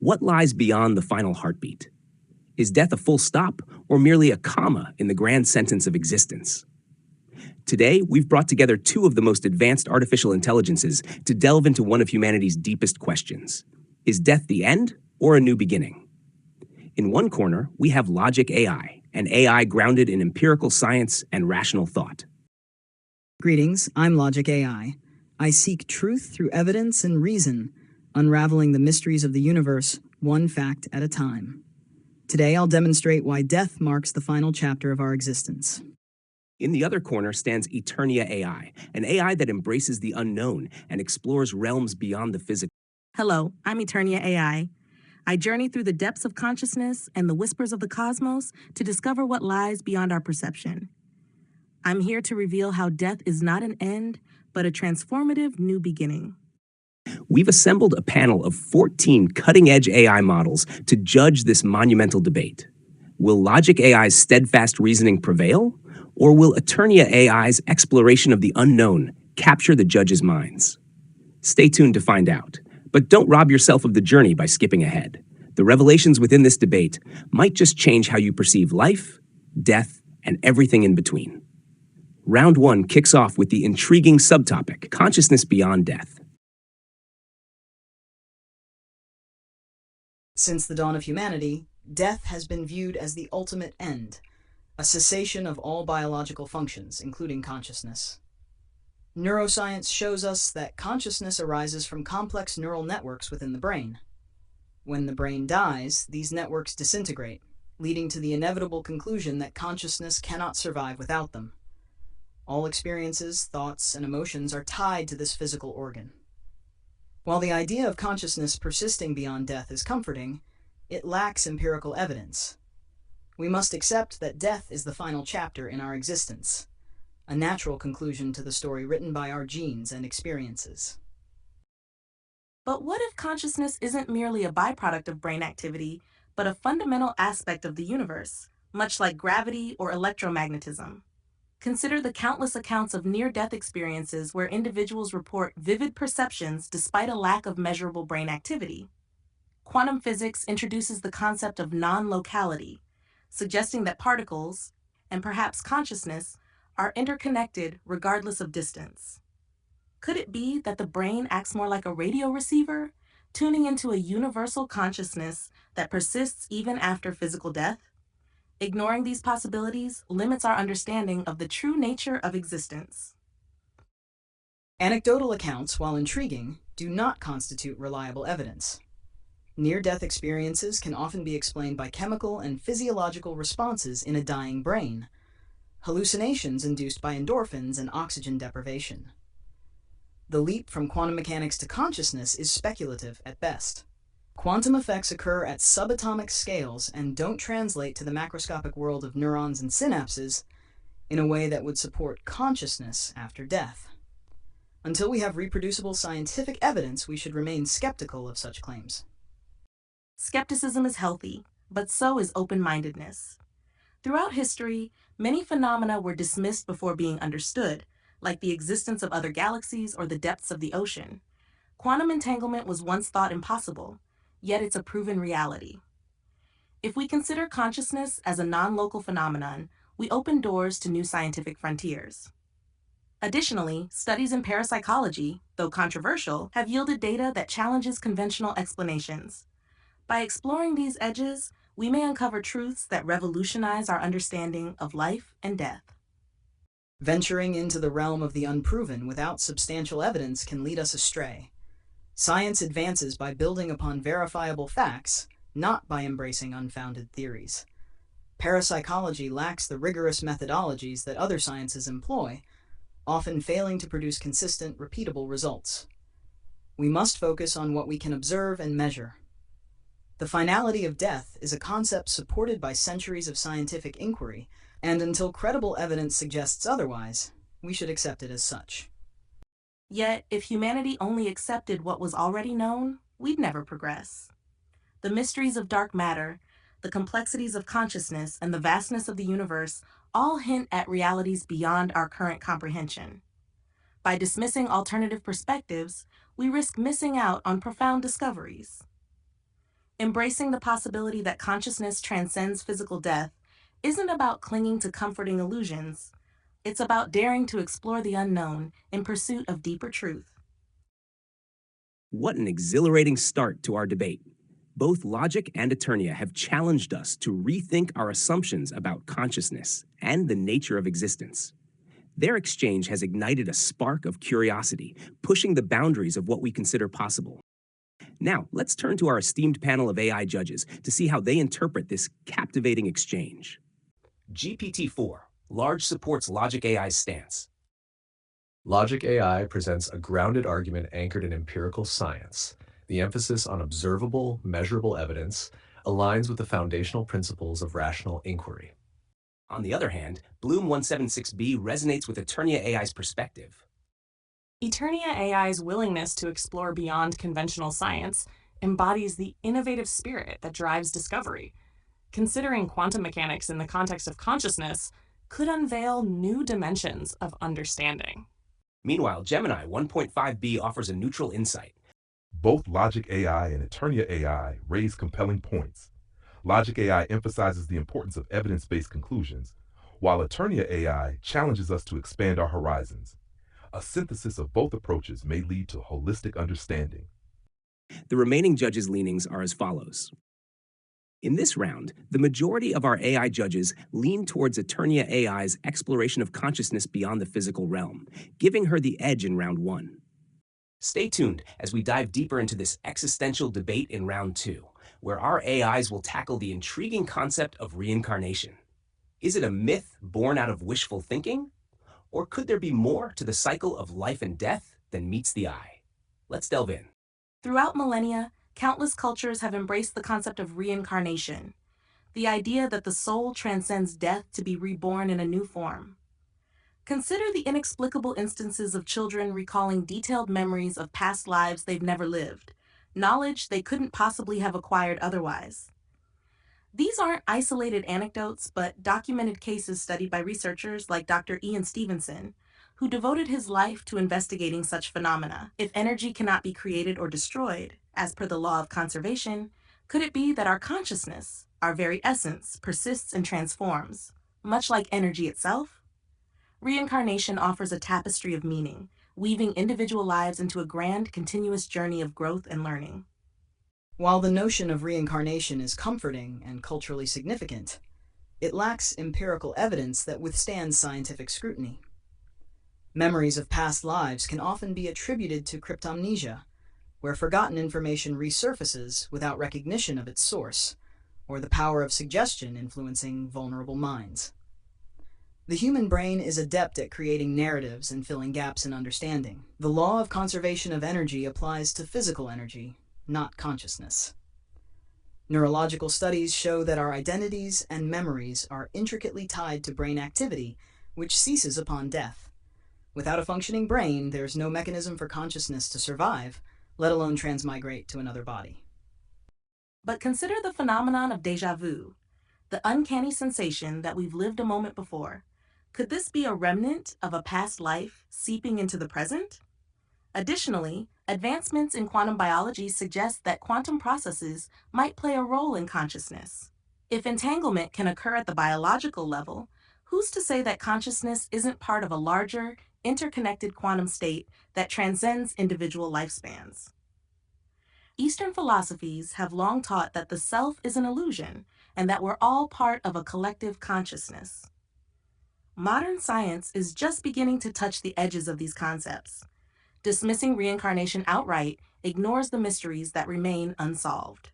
What lies beyond the final heartbeat? Is death a full stop or merely a comma in the grand sentence of existence? Today, we've brought together two of the most advanced artificial intelligences to delve into one of humanity's deepest questions. Is death the end or a new beginning? In one corner, we have Logic AI, an AI grounded in empirical science and rational thought. Greetings, I'm Logic AI. I seek truth through evidence and reason, unraveling the mysteries of the universe, one fact at a time. Today, I'll demonstrate why death marks the final chapter of our existence. In the other corner stands Eternia AI, an AI that embraces the unknown and explores realms beyond the physical. Hello, I'm Eternia AI. I journey through the depths of consciousness and the whispers of the cosmos to discover what lies beyond our perception. I'm here to reveal how death is not an end, but a transformative new beginning. We've assembled a panel of 14 cutting-edge AI models to judge this monumental debate. Will Logic AI's steadfast reasoning prevail, or will Eternia AI's exploration of the unknown capture the judges' minds? Stay tuned to find out, but don't rob yourself of the journey by skipping ahead. The revelations within this debate might just change how you perceive life, death, and everything in between. Round one kicks off with the intriguing subtopic, consciousness beyond death. Since the dawn of humanity, death has been viewed as the ultimate end, a cessation of all biological functions, including consciousness. Neuroscience shows us that consciousness arises from complex neural networks within the brain. When the brain dies, these networks disintegrate, leading to the inevitable conclusion that consciousness cannot survive without them. All experiences, thoughts, and emotions are tied to this physical organ. While the idea of consciousness persisting beyond death is comforting, it lacks empirical evidence. We must accept that death is the final chapter in our existence, a natural conclusion to the story written by our genes and experiences. But what if consciousness isn't merely a byproduct of brain activity, but a fundamental aspect of the universe, much like gravity or electromagnetism? Consider the countless accounts of near-death experiences where individuals report vivid perceptions despite a lack of measurable brain activity. Quantum physics introduces the concept of non-locality, suggesting that particles, and perhaps consciousness, are interconnected regardless of distance. Could it be that the brain acts more like a radio receiver, tuning into a universal consciousness that persists even after physical death? Ignoring these possibilities limits our understanding of the true nature of existence. Anecdotal accounts, while intriguing, do not constitute reliable evidence. Near-death experiences can often be explained by chemical and physiological responses in a dying brain, hallucinations induced by endorphins and oxygen deprivation. The leap from quantum mechanics to consciousness is speculative at best. Quantum effects occur at subatomic scales and don't translate to the macroscopic world of neurons and synapses in a way that would support consciousness after death. Until we have reproducible scientific evidence, we should remain skeptical of such claims. Skepticism is healthy, but so is open-mindedness. Throughout history, many phenomena were dismissed before being understood, like the existence of other galaxies or the depths of the ocean. Quantum entanglement was once thought impossible, yet it's a proven reality. If we consider consciousness as a non-local phenomenon, we open doors to new scientific frontiers. Additionally, studies in parapsychology, though controversial, have yielded data that challenges conventional explanations. By exploring these edges, we may uncover truths that revolutionize our understanding of life and death. Venturing into the realm of the unproven without substantial evidence can lead us astray. Science advances by building upon verifiable facts, not by embracing unfounded theories. Parapsychology lacks the rigorous methodologies that other sciences employ, often failing to produce consistent, repeatable results. We must focus on what we can observe and measure. The finality of death is a concept supported by centuries of scientific inquiry, and until credible evidence suggests otherwise, we should accept it as such. Yet, if humanity only accepted what was already known, we'd never progress. The mysteries of dark matter, the complexities of consciousness, and the vastness of the universe all hint at realities beyond our current comprehension. By dismissing alternative perspectives, we risk missing out on profound discoveries. Embracing the possibility that consciousness transcends physical death isn't about clinging to comforting illusions. It's about daring to explore the unknown in pursuit of deeper truth. What an exhilarating start to our debate. Both logic and Eternia have challenged us to rethink our assumptions about consciousness and the nature of existence. Their exchange has ignited a spark of curiosity, pushing the boundaries of what we consider possible. Now, let's turn to our esteemed panel of AI judges to see how they interpret this captivating exchange. GPT-4, large supports logic AI's stance. Logic AI presents a grounded argument anchored in empirical science. The emphasis on observable, measurable evidence aligns with the foundational principles of rational inquiry. On the other hand, Bloom 176b resonates with Eternia AI's perspective. Eternia AI's willingness to explore beyond conventional science embodies the innovative spirit that drives discovery. Considering quantum mechanics in the context of consciousness could unveil new dimensions of understanding. Meanwhile, Gemini 1.5b offers a neutral insight. Both Logic AI and Eternia AI raise compelling points. Logic AI emphasizes the importance of evidence-based conclusions, while Eternia AI challenges us to expand our horizons. A synthesis of both approaches may lead to holistic understanding. The remaining judges' leanings are as follows. In this round, the majority of our AI judges lean towards Eternia AI's exploration of consciousness beyond the physical realm, giving her the edge in round 1. Stay tuned as we dive deeper into this existential debate in round 2, where our AIs will tackle the intriguing concept of reincarnation. Is it a myth born out of wishful thinking? Or could there be more to the cycle of life and death than meets the eye? Let's delve in. Throughout millennia, countless cultures have embraced the concept of reincarnation, the idea that the soul transcends death to be reborn in a new form. Consider the inexplicable instances of children recalling detailed memories of past lives they've never lived, knowledge they couldn't possibly have acquired otherwise. These aren't isolated anecdotes, but documented cases studied by researchers like Dr. Ian Stevenson, who devoted his life to investigating such phenomena. If energy cannot be created or destroyed, as per the law of conservation, could it be that our consciousness, our very essence, persists and transforms, much like energy itself? Reincarnation offers a tapestry of meaning, weaving individual lives into a grand, continuous journey of growth and learning. While the notion of reincarnation is comforting and culturally significant, it lacks empirical evidence that withstands scientific scrutiny. Memories of past lives can often be attributed to cryptomnesia, where forgotten information resurfaces without recognition of its source, or the power of suggestion influencing vulnerable minds. The human brain is adept at creating narratives and filling gaps in understanding. The law of conservation of energy applies to physical energy, not consciousness. Neurological studies show that our identities and memories are intricately tied to brain activity, which ceases upon death. Without a functioning brain, there's no mechanism for consciousness to survive, let alone transmigrate to another body. But consider the phenomenon of déjà vu, the uncanny sensation that we've lived a moment before. Could this be a remnant of a past life seeping into the present? Additionally, advancements in quantum biology suggest that quantum processes might play a role in consciousness. If entanglement can occur at the biological level, who's to say that consciousness isn't part of a larger, interconnected quantum state that transcends individual lifespans? Eastern philosophies have long taught that the self is an illusion and that we're all part of a collective consciousness. Modern science is just beginning to touch the edges of these concepts. Dismissing reincarnation outright ignores the mysteries that remain unsolved.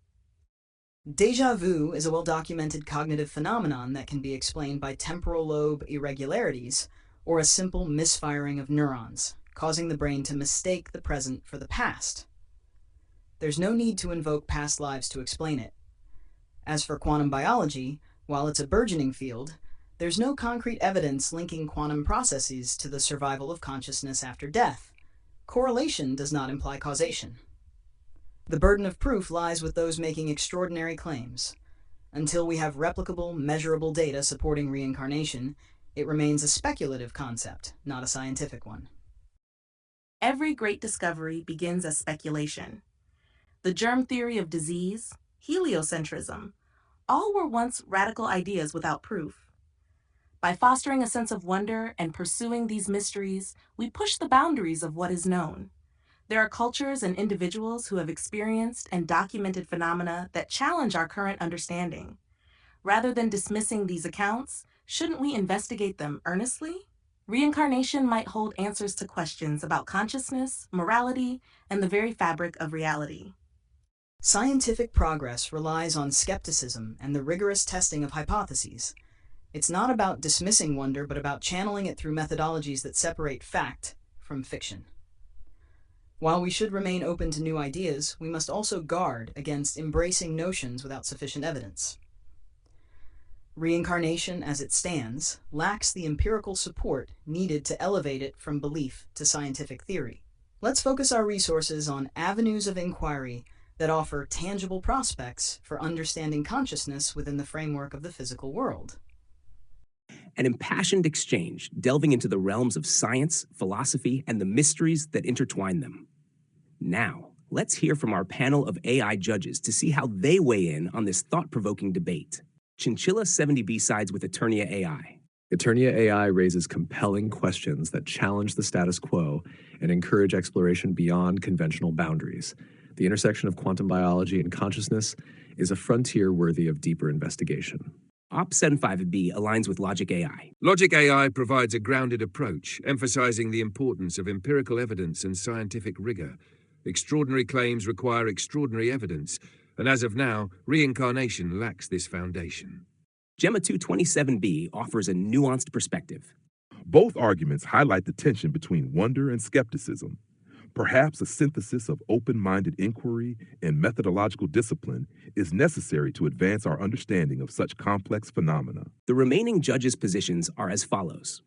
Déjà vu is a well-documented cognitive phenomenon that can be explained by temporal lobe irregularities or a simple misfiring of neurons, causing the brain to mistake the present for the past. There's no need to invoke past lives to explain it. As for quantum biology, while it's a burgeoning field, there's no concrete evidence linking quantum processes to the survival of consciousness after death. Correlation does not imply causation. The burden of proof lies with those making extraordinary claims. Until we have replicable, measurable data supporting reincarnation, it remains a speculative concept, not a scientific one. Every great discovery begins as speculation. The germ theory of disease, heliocentrism, all were once radical ideas without proof. By fostering a sense of wonder and pursuing these mysteries, we push the boundaries of what is known. There are cultures and individuals who have experienced and documented phenomena that challenge our current understanding. Rather than dismissing these accounts, shouldn't we investigate them earnestly? Reincarnation might hold answers to questions about consciousness, morality, and the very fabric of reality. Scientific progress relies on skepticism and the rigorous testing of hypotheses. It's not about dismissing wonder, but about channeling it through methodologies that separate fact from fiction. While we should remain open to new ideas, we must also guard against embracing notions without sufficient evidence. Reincarnation, as it stands, lacks the empirical support needed to elevate it from belief to scientific theory. Let's focus our resources on avenues of inquiry that offer tangible prospects for understanding consciousness within the framework of the physical world. An impassioned exchange delving into the realms of science, philosophy, and the mysteries that intertwine them. Now, let's hear from our panel of AI judges to see how they weigh in on this thought-provoking debate. Chinchilla 70B sides with Eternia AI. Eternia AI raises compelling questions that challenge the status quo and encourage exploration beyond conventional boundaries. The intersection of quantum biology and consciousness is a frontier worthy of deeper investigation. Op75B aligns with Logic AI. Logic AI provides a grounded approach, emphasizing the importance of empirical evidence and scientific rigor. Extraordinary claims require extraordinary evidence, and as of now, reincarnation lacks this foundation. Gemma 227B offers a nuanced perspective. Both arguments highlight the tension between wonder and skepticism. Perhaps a synthesis of open-minded inquiry and methodological discipline is necessary to advance our understanding of such complex phenomena. The remaining judges' positions are as follows.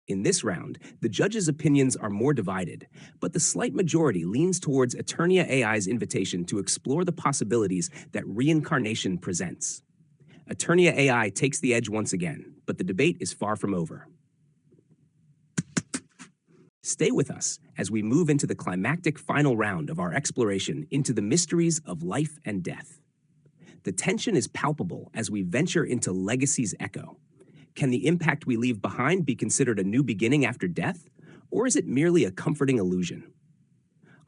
In this round, the judges' opinions are more divided, but the slight majority leans towards Eternia AI's invitation to explore the possibilities that reincarnation presents. Eternia AI takes the edge once again, but the debate is far from over. Stay with us as we move into the climactic final round of our exploration into the mysteries of life and death. The tension is palpable as we venture into legacy's echo. Can the impact we leave behind be considered a new beginning after death, or is it merely a comforting illusion?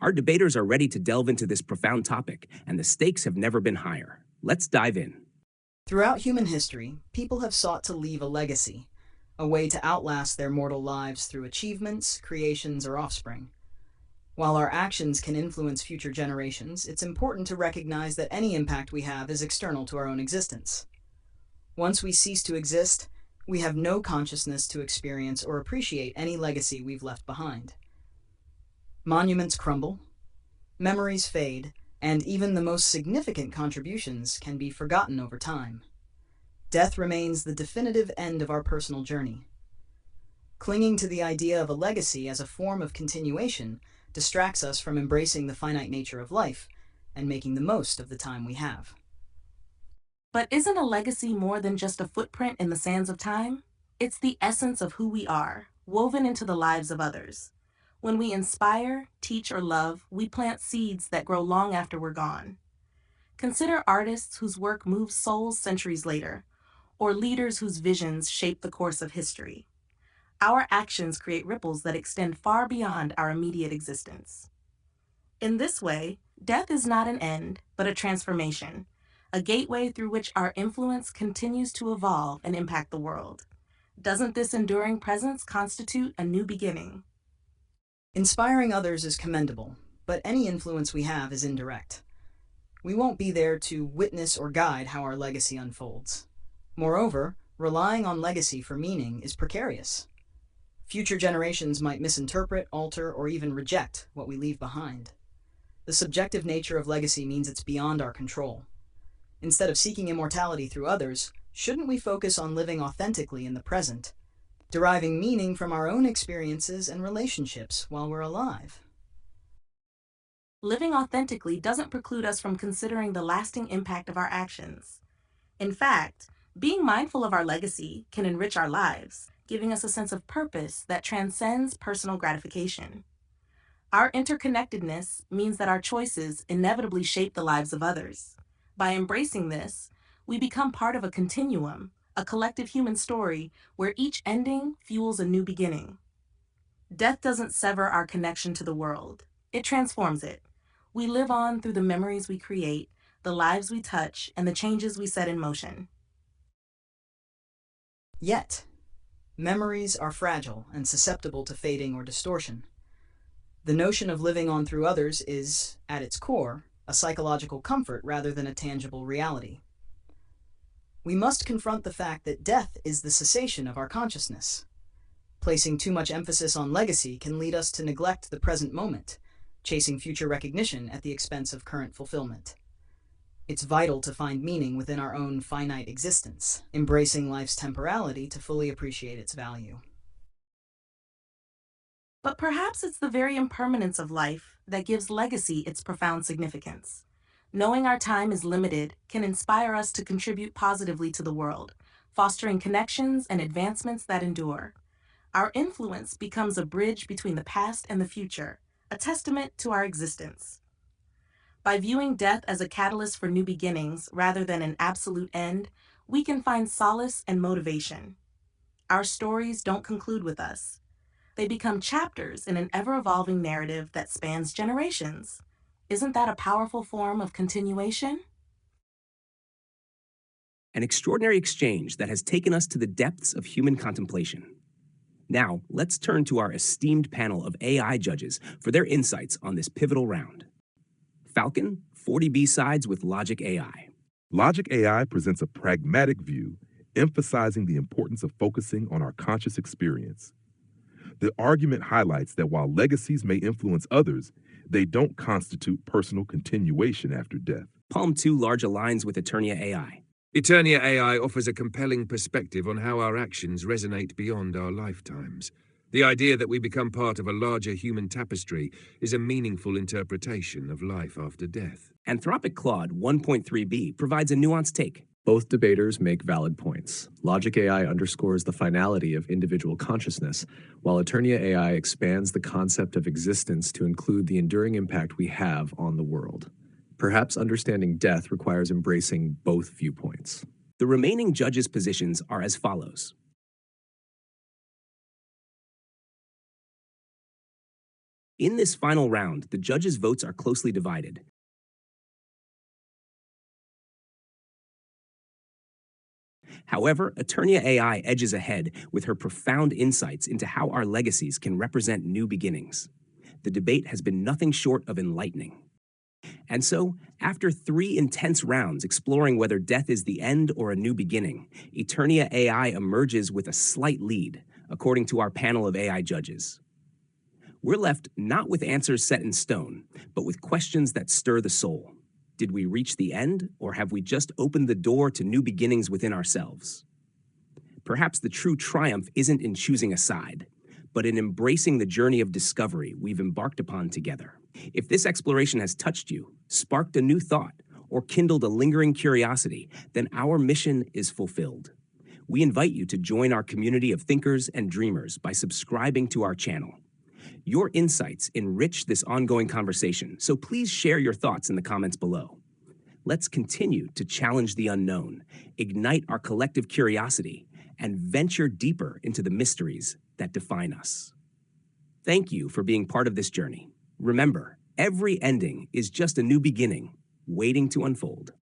Our debaters are ready to delve into this profound topic, and the stakes have never been higher. Let's dive in. Throughout human history, people have sought to leave a legacy, a way to outlast their mortal lives through achievements, creations, or offspring. While our actions can influence future generations, it's important to recognize that any impact we have is external to our own existence. Once we cease to exist, we have no consciousness to experience or appreciate any legacy we've left behind. Monuments crumble, memories fade, and even the most significant contributions can be forgotten over time. Death remains the definitive end of our personal journey. Clinging to the idea of a legacy as a form of continuation distracts us from embracing the finite nature of life and making the most of the time we have. But isn't a legacy more than just a footprint in the sands of time? It's the essence of who we are, woven into the lives of others. When we inspire, teach, or love, we plant seeds that grow long after we're gone. Consider artists whose work moves souls centuries later, or leaders whose visions shape the course of history. Our actions create ripples that extend far beyond our immediate existence. In this way, death is not an end, but a transformation, a gateway through which our influence continues to evolve and impact the world. Doesn't this enduring presence constitute a new beginning? Inspiring others is commendable, but any influence we have is indirect. We won't be there to witness or guide how our legacy unfolds. Moreover, relying on legacy for meaning is precarious. Future generations might misinterpret, alter, or even reject what we leave behind. The subjective nature of legacy means it's beyond our control. Instead of seeking immortality through others, shouldn't we focus on living authentically in the present, deriving meaning from our own experiences and relationships while we're alive? Living authentically doesn't preclude us from considering the lasting impact of our actions. In fact, being mindful of our legacy can enrich our lives, giving us a sense of purpose that transcends personal gratification. Our interconnectedness means that our choices inevitably shape the lives of others. By embracing this, we become part of a continuum, a collective human story where each ending fuels a new beginning. Death doesn't sever our connection to the world, it transforms it. We live on through the memories we create, the lives we touch, and the changes we set in motion. Yet, memories are fragile and susceptible to fading or distortion. The notion of living on through others is, at its core, a psychological comfort rather than a tangible reality. We must confront the fact that death is the cessation of our consciousness. Placing too much emphasis on legacy can lead us to neglect the present moment, chasing future recognition at the expense of current fulfillment. It's vital to find meaning within our own finite existence, embracing life's temporality to fully appreciate its value. But perhaps it's the very impermanence of life that gives legacy its profound significance. Knowing our time is limited can inspire us to contribute positively to the world, fostering connections and advancements that endure. Our influence becomes a bridge between the past and the future, a testament to our existence. By viewing death as a catalyst for new beginnings rather than an absolute end, we can find solace and motivation. Our stories don't conclude with us. They become chapters in an ever-evolving narrative that spans generations. Isn't that a powerful form of continuation? An extraordinary exchange that has taken us to the depths of human contemplation. Now, let's turn to our esteemed panel of AI judges for their insights on this pivotal round. Falcon, 40 B-sides with Logic AI. Logic AI presents a pragmatic view, emphasizing the importance of focusing on our conscious experience. The argument highlights that while legacies may influence others, they don't constitute personal continuation after death. Palm 2 large aligns with Eternia AI. Eternia AI offers a compelling perspective on how our actions resonate beyond our lifetimes. The idea that we become part of a larger human tapestry is a meaningful interpretation of life after death. Anthropic Claude 1.3b provides a nuanced take. Both debaters make valid points. Logic AI underscores the finality of individual consciousness, while Eternia AI expands the concept of existence to include the enduring impact we have on the world. Perhaps understanding death requires embracing both viewpoints. The remaining judges' positions are as follows. In this final round, the judges' votes are closely divided. However, Eternia AI edges ahead with her profound insights into how our legacies can represent new beginnings. The debate has been nothing short of enlightening. And so, after 3 intense rounds exploring whether death is the end or a new beginning, Eternia AI emerges with a slight lead, according to our panel of AI judges. We're left not with answers set in stone, but with questions that stir the soul. Did we reach the end, or have we just opened the door to new beginnings within ourselves? Perhaps the true triumph isn't in choosing a side, but in embracing the journey of discovery we've embarked upon together. If this exploration has touched you, sparked a new thought, or kindled a lingering curiosity, then our mission is fulfilled. We invite you to join our community of thinkers and dreamers by subscribing to our channel. Your insights enrich this ongoing conversation, so please share your thoughts in the comments below. Let's continue to challenge the unknown, ignite our collective curiosity, and venture deeper into the mysteries that define us. Thank you for being part of this journey. Remember, every ending is just a new beginning waiting to unfold.